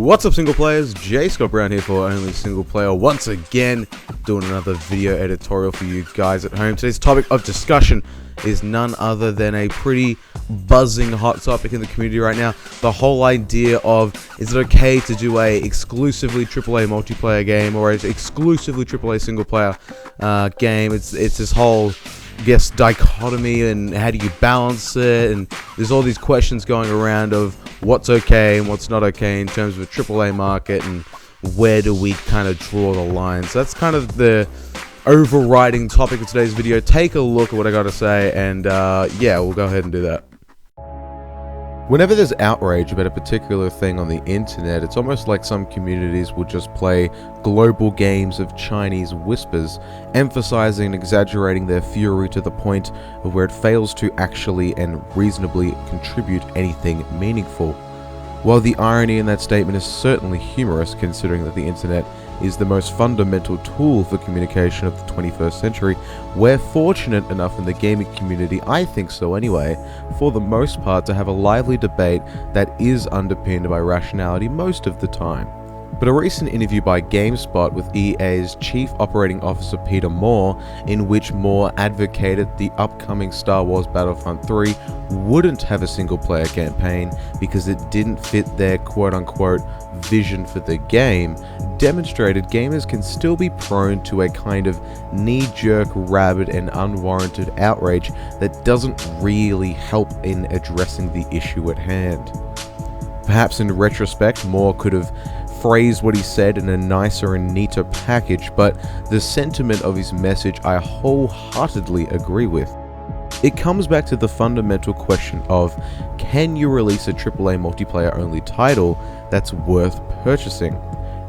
What's up, single players? J Scott Brown here for Only Single Player, once again doing another video editorial for you guys at home. Today's topic of discussion is none other than a pretty buzzing hot topic in the community right now. The whole idea of, is it okay to do a exclusively AAA multiplayer game or an exclusively AAA single player game? It's this whole dichotomy, and how do you balance it, and there's all these questions going around of what's okay and what's not okay in terms of a AAA market, and where do we kind of draw the line. So that's kind of the overriding topic of today's video. Take a look at what I got to say, and yeah, we'll go ahead and do that. Whenever there's outrage about a particular thing on the internet, it's almost like some communities will just play global games of Chinese whispers, emphasizing and exaggerating their fury to the point of where it fails to actually and reasonably contribute anything meaningful. While the irony in that statement is certainly humorous, considering that the internet is the most fundamental tool for communication of the 21st century, we're fortunate enough in the gaming community, I think so anyway, for the most part to have a lively debate that is underpinned by rationality most of the time. But a recent interview by GameSpot with EA's Chief Operating Officer Peter Moore, in which Moore advocated the upcoming Star Wars Battlefront 3 wouldn't have a single-player campaign because it didn't fit their quote-unquote vision for the game, demonstrated gamers can still be prone to a kind of knee-jerk, rabid and unwarranted outrage that doesn't really help in addressing the issue at hand. Perhaps in retrospect, Moore could have phrased what he said in a nicer and neater package, but the sentiment of his message I wholeheartedly agree with. It comes back to the fundamental question of, can you release a AAA multiplayer only title that's worth purchasing?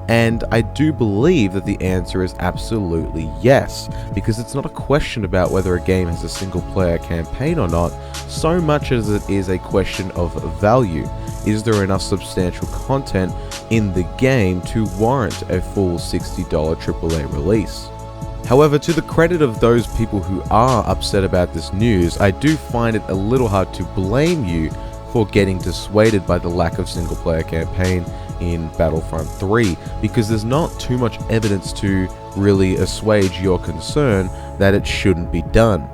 And I do believe that the answer is absolutely yes, because it's not a question about whether a game has a single player campaign or not, so much as it is a question of value. Is there enough substantial content in the game to warrant a full $60 AAA release? However, to the credit of those people who are upset about this news, I do find it a little hard to blame you for getting dissuaded by the lack of single player campaign in Battlefront 3, because there's not too much evidence to really assuage your concern that it shouldn't be done.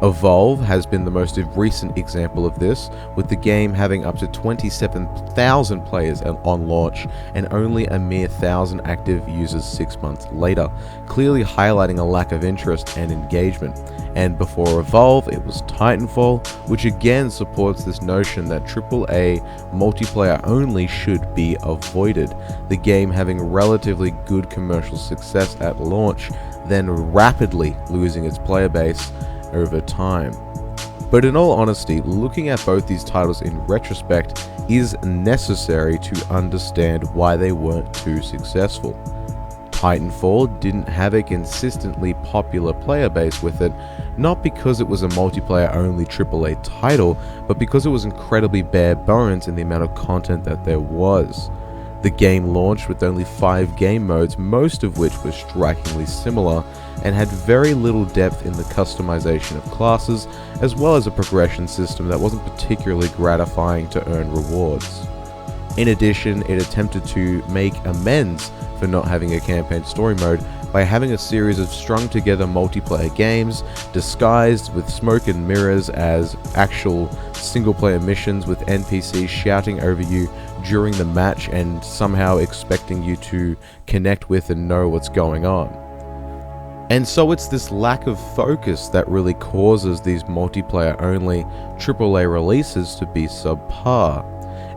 Evolve has been the most recent example of this, with the game having up to 27,000 players on launch and only a mere 1,000 active users 6 months later, clearly highlighting a lack of interest and engagement. And before Evolve, it was Titanfall, which again supports this notion that AAA multiplayer only should be avoided, the game having relatively good commercial success at launch, then rapidly losing its player base over time. But in all honesty, looking at both these titles in retrospect is necessary to understand why they weren't too successful. Titanfall didn't have a consistently popular player base with it, not because it was a multiplayer only AAA title, but because it was incredibly bare bones in the amount of content that there was. The game launched with only 5 game modes, most of which were strikingly similar, and had very little depth in the customization of classes, as well as a progression system that wasn't particularly gratifying to earn rewards. In addition, it attempted to make amends for not having a campaign story mode by having a series of strung together multiplayer games disguised with smoke and mirrors as actual single player missions, with NPCs shouting over you during the match and somehow expecting you to connect with and know what's going on. And so it's this lack of focus that really causes these multiplayer only AAA releases to be subpar.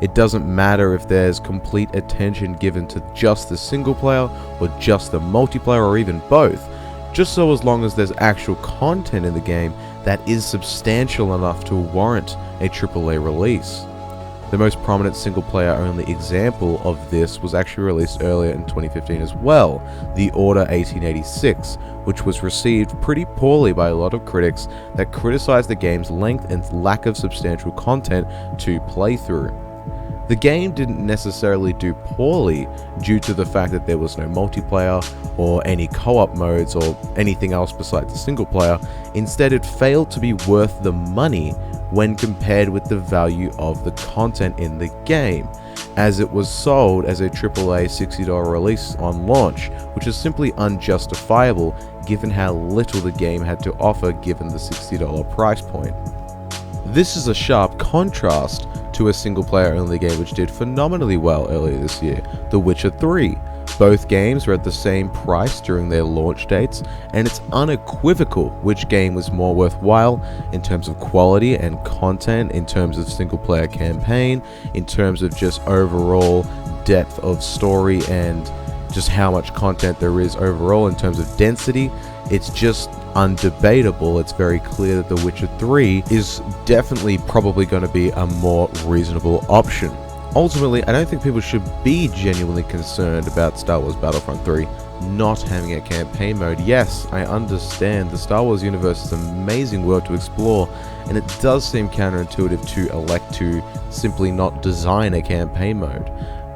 It doesn't matter if there's complete attention given to just the single player or just the multiplayer or even both, just so as long as there's actual content in the game that is substantial enough to warrant a AAA release. The most prominent single-player only example of this was actually released earlier in 2015 as well, The Order 1886, which was received pretty poorly by a lot of critics that criticized the game's length and lack of substantial content to play through. The game didn't necessarily do poorly due to the fact that there was no multiplayer or any co-op modes or anything else besides the single player. Instead, it failed to be worth the money when compared with the value of the content in the game. as it was sold as a AAA $60 release on launch, which is simply unjustifiable given how little the game had to offer given the $60 price point. This is a sharp contrast to a single-player only game which did phenomenally well earlier this year, The Witcher 3. Both games were at the same price during their launch dates, and it's unequivocal which game was more worthwhile in terms of quality and content, in terms of single-player campaign, in terms of just overall depth of story and just how much content there is overall in terms of density. It's just undebatable. It's very clear that The Witcher 3 is definitely probably going to be a more reasonable option. Ultimately, I don't think people should be genuinely concerned about Star Wars Battlefront 3 not having a campaign mode. Yes, I understand the Star Wars universe is an amazing world to explore, and it does seem counterintuitive to elect to simply not design a campaign mode.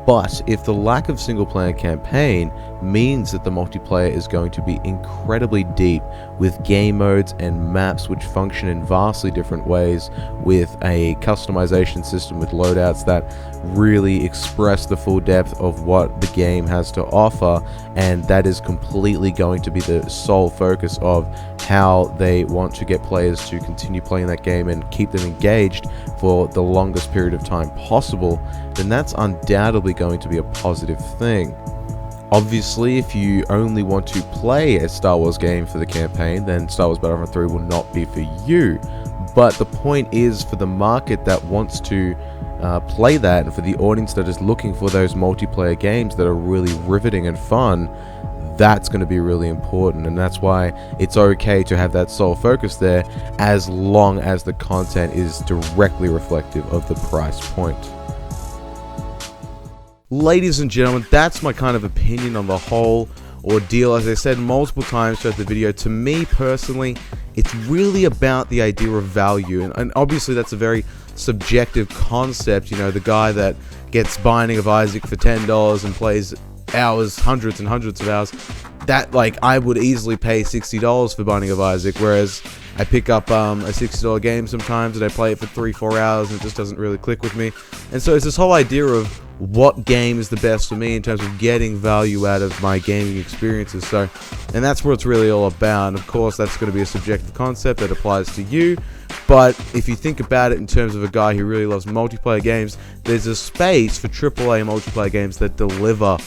But if the lack of single-player campaign means that the multiplayer is going to be incredibly deep with game modes and maps which function in vastly different ways, with a customization system with loadouts that really express the full depth of what the game has to offer, and that is completely going to be the sole focus of how they want to get players to continue playing that game and keep them engaged for the longest period of time possible, then that's undoubtedly going to be a positive thing. Obviously, if you only want to play a Star Wars game for the campaign, then Star Wars Battlefront 3 will not be for you. But the point is, for the market that wants to play that, and for the audience that is looking for those multiplayer games that are really riveting and fun, that's going to be really important, and that's why it's okay to have that sole focus there, as long as the content is directly reflective of the price point. Ladies and gentlemen, that's my kind of opinion on the whole ordeal. As I said multiple times throughout the video, to me personally, it's really about the idea of value, and obviously that's a very subjective concept. You know, the guy that gets Binding of Isaac for $10 and plays hours, hundreds and hundreds of hours, that, like, I would easily pay $60 for Binding of Isaac, whereas I pick up a $60 game sometimes and I play it for 3-4 hours and it just doesn't really click with me. And so it's this whole idea of what game is the best for me in terms of getting value out of my gaming experiences. So, and that's what it's really all about. And of course, that's going to be a subjective concept that applies to you. But if you think about it in terms of a guy who really loves multiplayer games, there's a space for AAA multiplayer games that deliver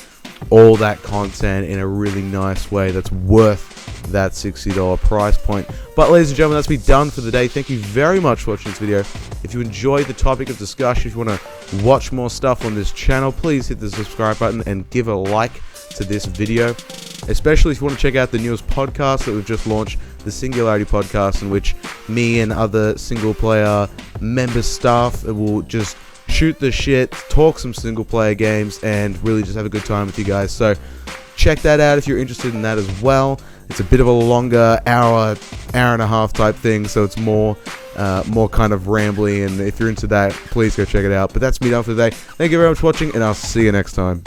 all that content in a really nice way that's worth that $60 price point. But ladies and gentlemen, that's me done for the day. Thank you very much for watching this video. If you enjoyed the topic of discussion, if you want to watch more stuff on this channel, please hit the subscribe button and give a like to this video. Especially if you want to check out the newest podcast that we've just launched, the Singularity Podcast, in which me and other single player member staff will just shoot the shit, talk some single player games, and really just have a good time with you guys. So check that out if you're interested in that as well. It's a bit of a longer hour and a half type thing, so it's more kind of rambly, and if you're into that, please go check it out. But that's me done for the day. Thank you very much for watching, and I'll see you next time.